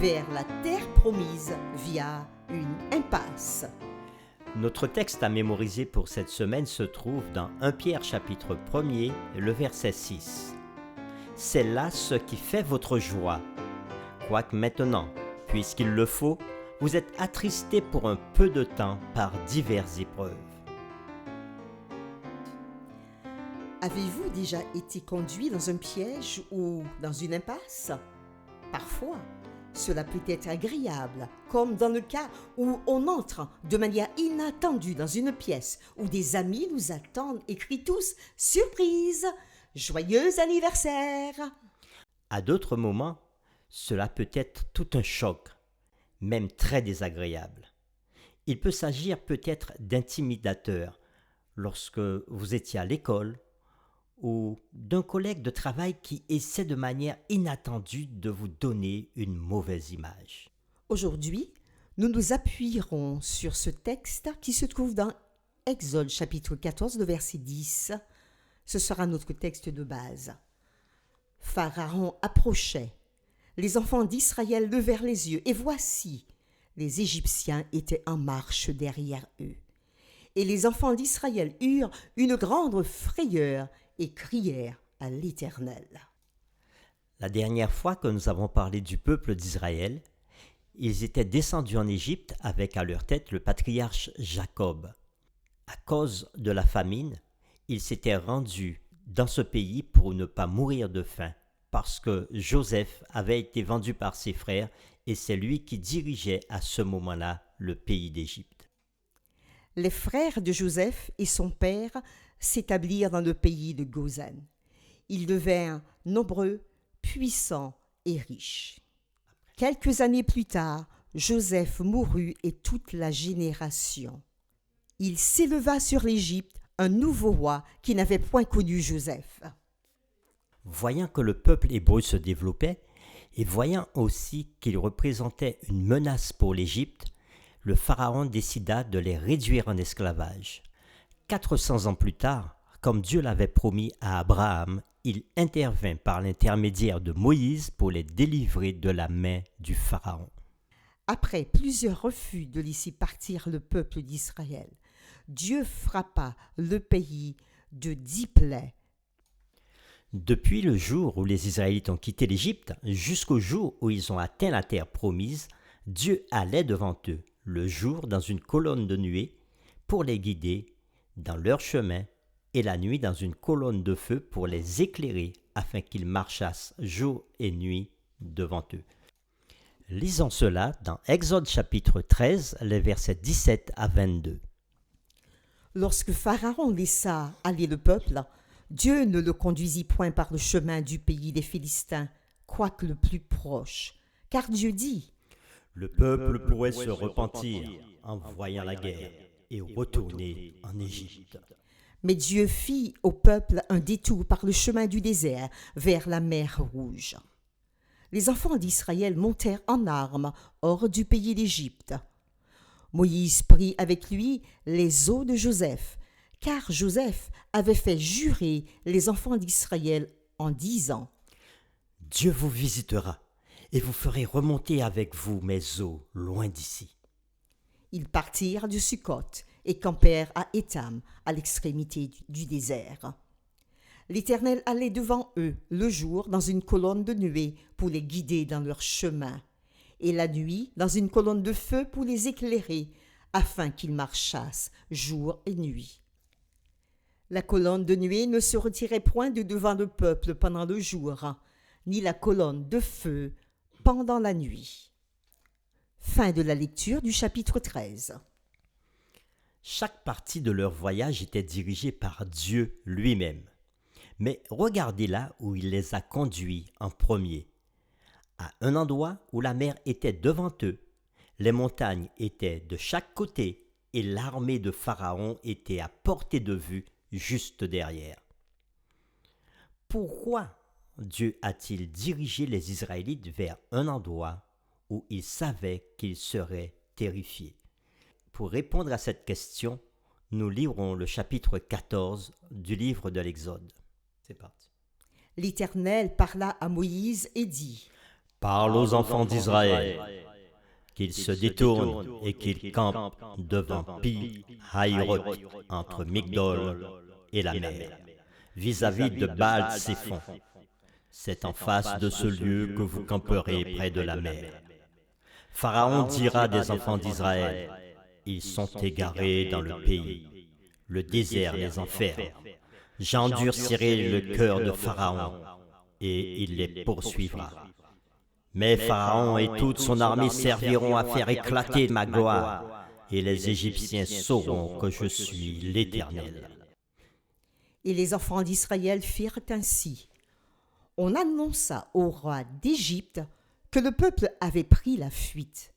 vers la terre promise via une impasse. Notre texte à mémoriser pour cette semaine se trouve dans 1 Pierre chapitre 1er, le verset 6. C'est là ce qui fait votre joie. Quoique maintenant, puisqu'il le faut, vous êtes attristés pour un peu de temps par diverses épreuves. Avez-vous déjà été conduit dans un piège ou dans une impasse? Parfois, cela peut être agréable, comme dans le cas où on entre de manière inattendue dans une pièce où des amis nous attendent et crient tous « Surprise! Joyeux anniversaire !» À d'autres moments, cela peut être tout un choc, même très désagréable. Il peut s'agir peut-être d'intimidateurs lorsque vous étiez à l'école ou d'un collègue de travail qui essaie de manière inattendue de vous donner une mauvaise image. Aujourd'hui, nous nous appuierons sur ce texte qui se trouve dans Exode chapitre 14, le verset 10. Ce sera notre texte de base. Pharaon approchait. Les enfants d'Israël levèrent les yeux, et voici, les Égyptiens étaient en marche derrière eux. Et les enfants d'Israël eurent une grande frayeur et crièrent à l'Éternel. La dernière fois que nous avons parlé du peuple d'Israël, ils étaient descendus en Égypte avec à leur tête le patriarche Jacob. À cause de la famine, ils s'étaient rendus dans ce pays pour ne pas mourir de faim, parce que Joseph avait été vendu par ses frères et c'est lui qui dirigeait à ce moment-là le pays d'Égypte. Les frères de Joseph et son père s'établirent dans le pays de Goshen. Ils devinrent nombreux, puissants et riches. Quelques années plus tard, Joseph mourut et toute la génération. Il s'éleva sur l'Égypte un nouveau roi qui n'avait point connu Joseph. Voyant que le peuple hébreu se développait et voyant aussi qu'il représentait une menace pour l'Égypte, le pharaon décida de les réduire en esclavage. 400 ans plus tard, comme Dieu l'avait promis à Abraham, il intervint par l'intermédiaire de Moïse pour les délivrer de la main du pharaon. Après plusieurs refus de laisser partir le peuple d'Israël, Dieu frappa le pays de 10 plaies. Depuis le jour où les Israélites ont quitté l'Égypte jusqu'au jour où ils ont atteint la terre promise, Dieu allait devant eux, le jour dans une colonne de nuée, pour les guider dans leur chemin, et la nuit dans une colonne de feu pour les éclairer, afin qu'ils marchassent jour et nuit devant eux. Lisons cela dans Exode chapitre 13, les versets 17 à 22. Lorsque Pharaon laissa aller le peuple, Dieu ne le conduisit point par le chemin du pays des Philistins, quoique le plus proche. Car Dieu dit, « Le peuple pourrait se repentir en voyant la guerre et retourner en Égypte. » Mais Dieu fit au peuple un détour par le chemin du désert vers la mer Rouge. Les enfants d'Israël montèrent en armes hors du pays d'Égypte. Moïse prit avec lui les os de Joseph, car Joseph avait fait jurer les enfants d'Israël en disant « Dieu vous visitera et vous ferez remonter avec vous mes os loin d'ici. » Ils partirent de Sukkot et campèrent à Étam, à l'extrémité du désert. L'Éternel allait devant eux le jour dans une colonne de nuée pour les guider dans leur chemin, et la nuit dans une colonne de feu pour les éclairer, afin qu'ils marchassent jour et nuit. La colonne de nuée ne se retirait point de devant le peuple pendant le jour, ni la colonne de feu pendant la nuit. Fin de la lecture du chapitre 13. Chaque partie de leur voyage était dirigée par Dieu lui-même. Mais regardez là où il les a conduits en premier. À un endroit où la mer était devant eux, les montagnes étaient de chaque côté et l'armée de Pharaon était à portée de vue juste derrière. Pourquoi Dieu a-t-il dirigé les Israélites vers un endroit où il savait qu'ils seraient terrifiés? Pour répondre à cette question, nous lirons le chapitre 14 du livre de l'Exode. C'est parti. L'Éternel parla à Moïse et dit : Parle aux enfants d'Israël, qu'ils se détournent et qu'ils campent devant Pi Hahiroth, entre Migdol et la mer, vis-à-vis de Baal-Séphon. C'est en face de ce lieu que vous camperez près de la mer. Pharaon dira des enfants d'Israël, ils sont égarés dans le pays, le désert les enferme. J'endurcirai le cœur de Pharaon, et il les poursuivra. Mais Pharaon et toute son armée serviront à faire éclater ma gloire, et les Égyptiens sauront que je suis l'Éternel. Et les enfants d'Israël firent ainsi. On annonça au roi d'Égypte que le peuple avait pris la fuite.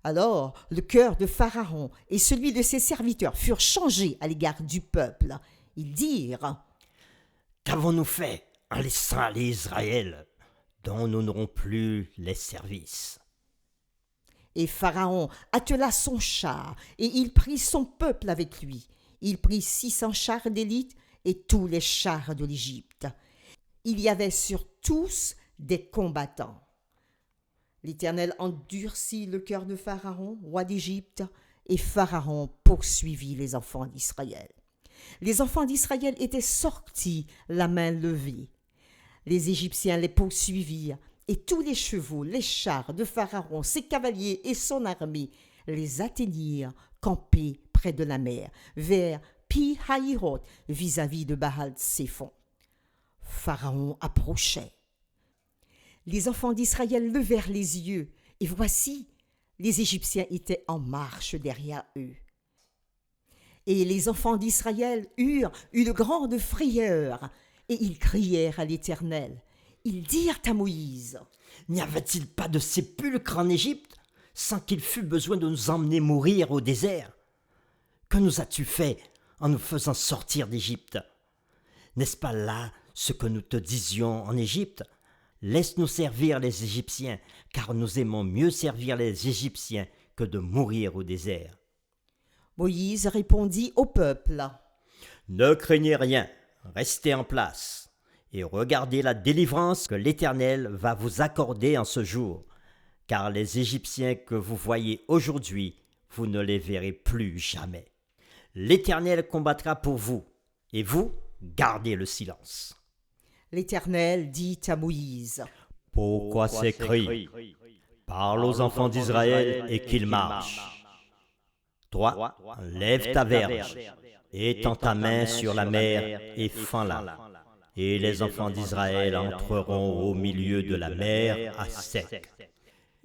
Alors le cœur de Pharaon et celui de ses serviteurs furent changés à l'égard du peuple. Ils dirent : Qu'avons-nous fait en laissant aller Israël, dont nous n'aurons plus les services? Et Pharaon attela son char, et il prit son peuple avec lui. Il prit 600 chars d'élite et tous les chars de l'Égypte. Il y avait sur tous des combattants. L'Éternel endurcit le cœur de Pharaon, roi d'Égypte, et Pharaon poursuivit les enfants d'Israël. Les enfants d'Israël étaient sortis la main levée. Les Égyptiens les poursuivirent, et tous les chevaux, les chars de Pharaon, ses cavaliers et son armée les atteignirent campés près de la mer, vers Pi Hahiroth, vis-à-vis de Baal-Séphon. Pharaon approchait. Les enfants d'Israël levèrent les yeux, et voici, les Égyptiens étaient en marche derrière eux. Et les enfants d'Israël eurent une grande frayeur, et ils crièrent à l'Éternel. Ils dirent à Moïse : N'y avait-il pas de sépulcre en Égypte, sans qu'il fût besoin de nous emmener mourir au désert? Que nous as-tu fait en nous faisant sortir d'Égypte? N'est-ce pas là ce que nous te disions en Égypte? Laisse-nous servir les Égyptiens, car nous aimons mieux servir les Égyptiens que de mourir au désert. Moïse répondit au peuple : Ne craignez rien, restez en place, et regardez la délivrance que l'Éternel va vous accorder en ce jour, car les Égyptiens que vous voyez aujourd'hui, vous ne les verrez plus jamais. L'Éternel combattra pour vous, et vous, gardez le silence. L'Éternel dit à Moïse : Pourquoi ces cris? Parle aux enfants d'Israël et qu'ils marchent. Toi, lève ta verge, étends ta main sur la mer et fends-la. Et les enfants d'Israël entreront au milieu de la mer à sec.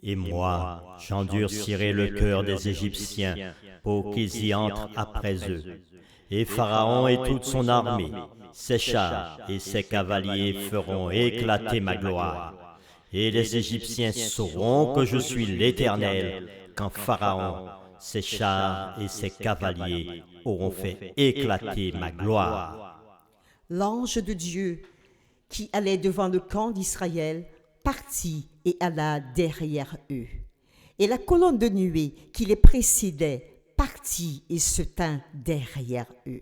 Et moi, j'endurcirai le cœur des Égyptiens pour qu'ils y entrent après eux. Et Pharaon et toute son armée, ses chars et ses cavaliers feront éclater ma gloire. Et les Égyptiens sauront que je suis l'Éternel, quand Pharaon, ses chars et ses cavaliers auront fait éclater ma gloire. L'ange de Dieu, qui allait devant le camp d'Israël, partit et alla derrière eux. Et la colonne de nuée qui les précédait partit et se tint derrière eux.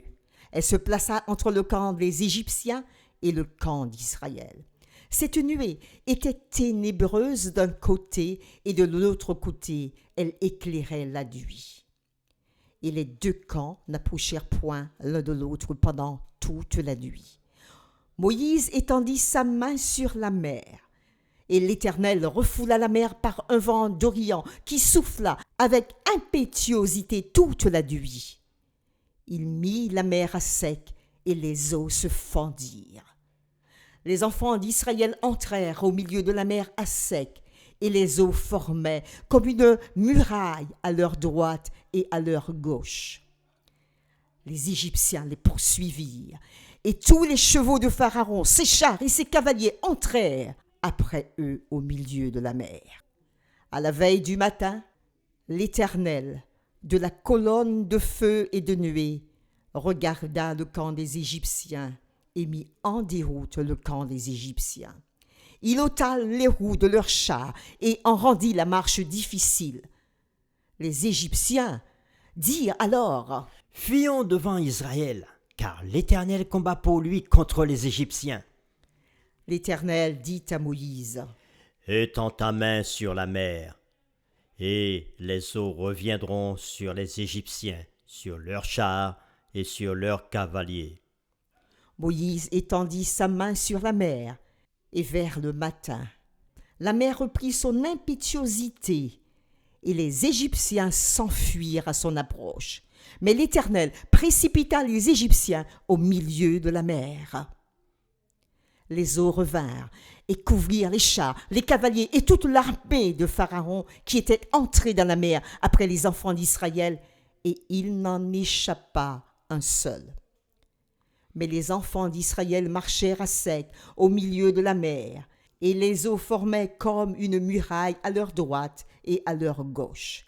Elle se plaça entre le camp des Égyptiens et le camp d'Israël. Cette nuée était ténébreuse d'un côté et de l'autre côté, elle éclairait la nuit. Et les deux camps n'approchèrent point l'un de l'autre pendant toute la nuit. Moïse étendit sa main sur la mer, et l'Éternel refoula la mer par un vent d'Orient qui souffla avec impétuosité toute la nuit. Il mit la mer à sec, et les eaux se fendirent. Les enfants d'Israël entrèrent au milieu de la mer à sec, et les eaux formaient comme une muraille à leur droite et à leur gauche. Les Égyptiens les poursuivirent, et tous les chevaux de Pharaon, ses chars et ses cavaliers entrèrent après eux au milieu de la mer. À la veille du matin, l'Éternel, de la colonne de feu et de nuée, regarda le camp des Égyptiens et mit en déroute le camp des Égyptiens. Il ôta les roues de leurs chars et en rendit la marche difficile. Les Égyptiens dirent alors : Fuyons devant Israël, car l'Éternel combat pour lui contre les Égyptiens. L'Éternel dit à Moïse : étends ta main sur la mer, et les eaux reviendront sur les Égyptiens, sur leurs chars et sur leurs cavaliers. Moïse étendit sa main sur la mer, et vers le matin, la mer reprit son impétuosité, et les Égyptiens s'enfuirent à son approche. Mais l'Éternel précipita les Égyptiens au milieu de la mer. Les eaux revinrent et couvrirent les chars, les cavaliers et toute l'armée de Pharaon qui était entrée dans la mer après les enfants d'Israël, et il n'en échappa un seul. Mais les enfants d'Israël marchèrent à sec au milieu de la mer, et les eaux formaient comme une muraille à leur droite et à leur gauche.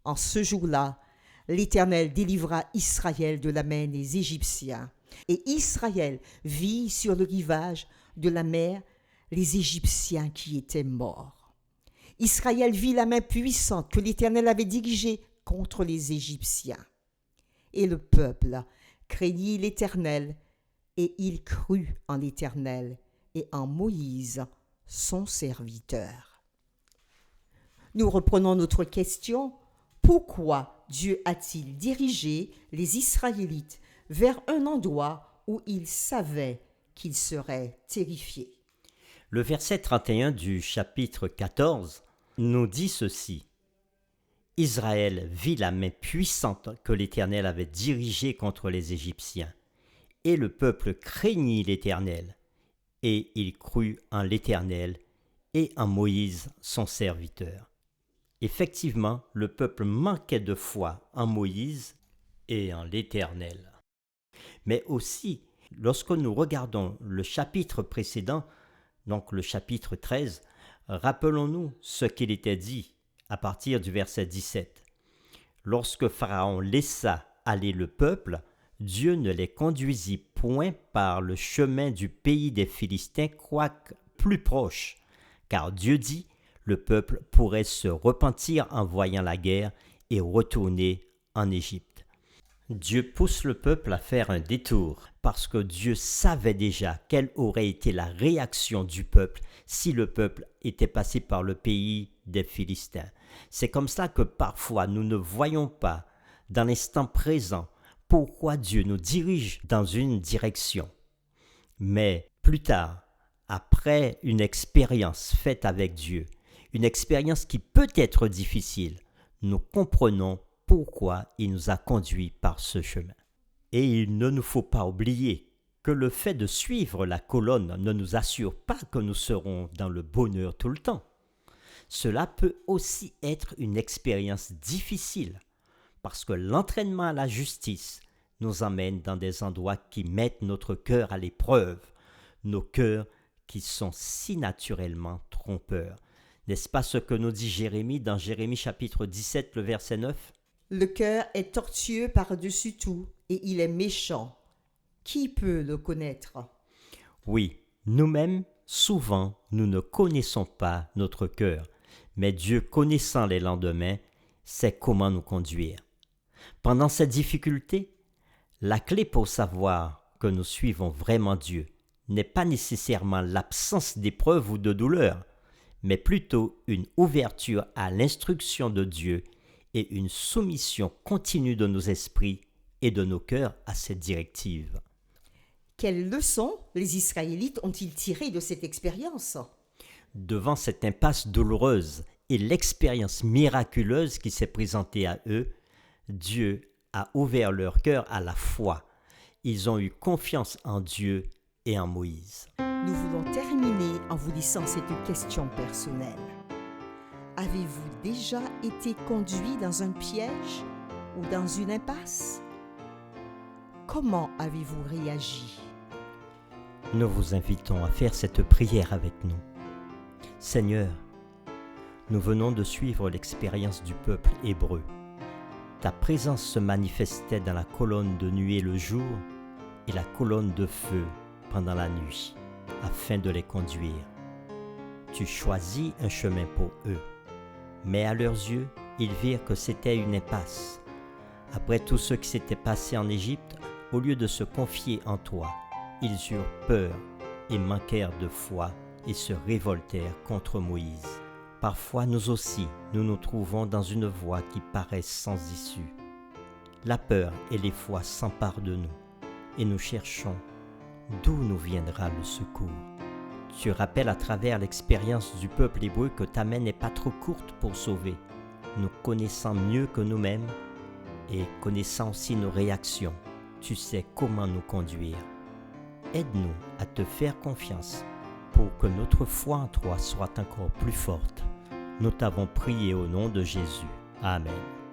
En ce jour-là, l'Éternel délivra Israël de la main des Égyptiens, et Israël vit sur le rivage de la mer les Égyptiens qui étaient morts. Israël vit la main puissante que l'Éternel avait dirigée contre les Égyptiens. Et le peuple craignit l'Éternel, et il crut en l'Éternel et en Moïse, son serviteur. Nous reprenons notre question. Pourquoi Dieu a-t-il dirigé les Israélites vers un endroit où il savait qu'ils seraient terrifiés? Le verset 31 du chapitre 14 nous dit ceci. Israël vit la main puissante que l'Éternel avait dirigée contre les Égyptiens, et le peuple craignit l'Éternel, et il crut en l'Éternel et en Moïse son serviteur. Effectivement, le peuple manquait de foi en Moïse et en l'Éternel. Mais aussi, lorsque nous regardons le chapitre précédent, donc le chapitre 13, rappelons-nous ce qu'il était dit à partir du verset 17. Lorsque Pharaon laissa aller le peuple, Dieu ne les conduisit point par le chemin du pays des Philistins, quoique plus proche, car Dieu dit, le peuple pourrait se repentir en voyant la guerre et retourner en Égypte. Dieu pousse le peuple à faire un détour parce que Dieu savait déjà quelle aurait été la réaction du peuple si le peuple était passé par le pays des Philistins. C'est comme ça que parfois nous ne voyons pas dans l'instant présent pourquoi Dieu nous dirige dans une direction. Mais plus tard, après une expérience faite avec Dieu, une expérience qui peut être difficile, nous comprenons pourquoi il nous a conduits par ce chemin. Et il ne nous faut pas oublier que le fait de suivre la colonne ne nous assure pas que nous serons dans le bonheur tout le temps. Cela peut aussi être une expérience difficile parce que l'entraînement à la justice nous emmène dans des endroits qui mettent notre cœur à l'épreuve, nos cœurs qui sont si naturellement trompeurs. N'est-ce pas ce que nous dit Jérémie dans Jérémie chapitre 17, le verset 9 ? Le cœur est tortueux par-dessus tout, et il est méchant. Qui peut le connaître? Oui, nous-mêmes, souvent, nous ne connaissons pas notre cœur, mais Dieu, connaissant les lendemains, sait comment nous conduire. Pendant cette difficulté, la clé pour savoir que nous suivons vraiment Dieu n'est pas nécessairement l'absence d'épreuves ou de douleurs, mais plutôt une ouverture à l'instruction de Dieu et une soumission continue de nos esprits et de nos cœurs à cette directive. Quelles leçons les Israélites ont-ils tirées de cette expérience? Devant cette impasse douloureuse et l'expérience miraculeuse qui s'est présentée à eux, Dieu a ouvert leur cœur à la foi. Ils ont eu confiance en Dieu et en Moïse. Nous voulons terminer en vous laissant cette question personnelle. Avez-vous déjà été conduit dans un piège ou dans une impasse? Comment avez-vous réagi? Nous vous invitons à faire cette prière avec nous. Seigneur, nous venons de suivre l'expérience du peuple hébreu. Ta présence se manifestait dans la colonne de nuée le jour et la colonne de feu pendant la nuit, afin de les conduire. Tu choisis un chemin pour eux, mais à leurs yeux, ils virent que c'était une impasse. Après tout ce qui s'était passé en Égypte, au lieu de se confier en toi, ils eurent peur et manquèrent de foi et se révoltèrent contre Moïse. Parfois nous aussi, nous nous trouvons dans une voie qui paraît sans issue. La peur et l'effroi s'emparent de nous et nous cherchons d'où nous viendra le secours. Tu rappelles à travers l'expérience du peuple hébreu que ta main n'est pas trop courte pour sauver, nous connaissant mieux que nous-mêmes et connaissant aussi nos réactions. Tu sais comment nous conduire. Aide-nous à te faire confiance pour que notre foi en toi soit encore plus forte. Nous t'avons prié au nom de Jésus. Amen.